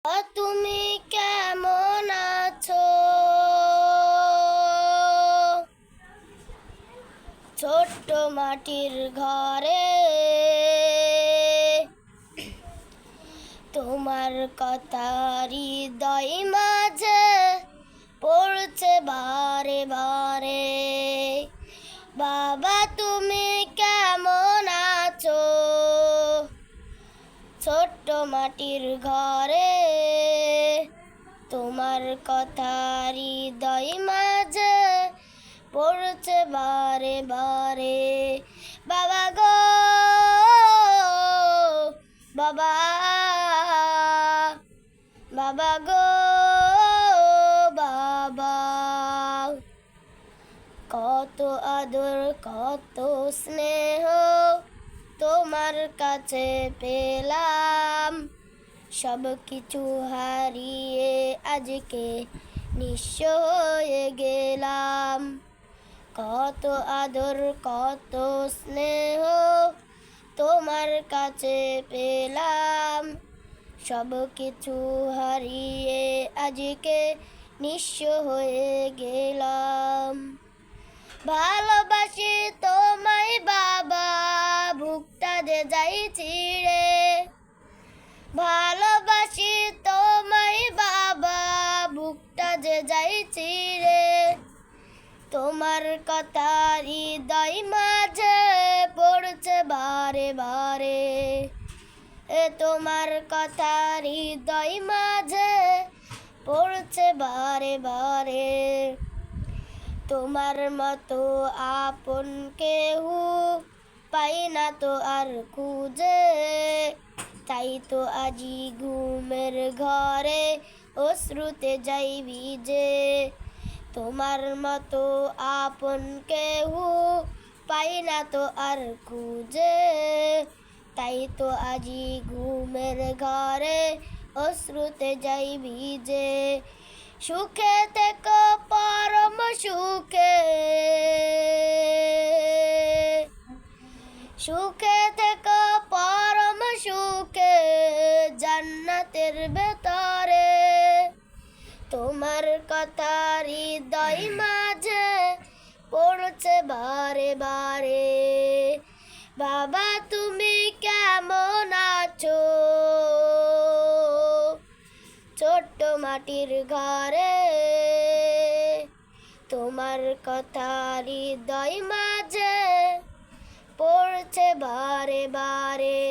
তুমি কেমন আছো? ছোট্ট মাটির ঘরে তোমার কথা হৃদয় মাঝে পড়ছে বারে বারে। বাবা তুমি কেমন আছো? ছোট্ট মাটির ঘরে তোমার কথা হৃদয় মাঝে পড়ছে বারে বারে। বাবা গো বাবা, বাবা গো বাবা, কত আদর কত স্নেহ তোমার কাছে পেলাম, সব কিছু হারিয়ে আজকে নিঃস্ব হয়ে গেলাম। কত আদর কত স্নেহ তোমার কাছে পেলাম, সব কিছু হারিয়ে আজকে নিঃস্ব হয়ে গেলাম। ভালোবাসি তোমায় বাবা, বুকটা যে যাই ছিঁড়ে। ভালোবাসি তোমায় বাবা, বুকটা যে যাই ছিঁড়ে। তোমার কথা হৃদয় মাঝে পড়ছে বারে বারে। তোমার কথা হৃদয় মাঝে পড়ছে বারে বারে। তোমার মতো আপন কেহ পাই না তো আর খুঁজে, তাই তো আজি ঘুমের ঘরে অশ্রুতে যাই ভিজে। তোমার মতো আপন কেহ পাই না তো আর খুঁজে, তাই তো আজি ঘুমের ঘরে অশ্রুতে যাই ভিজে। সুখে থেকো পরম সুখে, সুখে থেকো পরম সুখে জান্নাতের ভেতরে। তোমার কথা হৃদয় মাঝে পড়ছে বারে বারে। বাবা তুমি কেমন আছো? ছোট্ট মাটির ঘরে তোমার কথা হৃদয় মাঝে পড়ছে বারে বারে।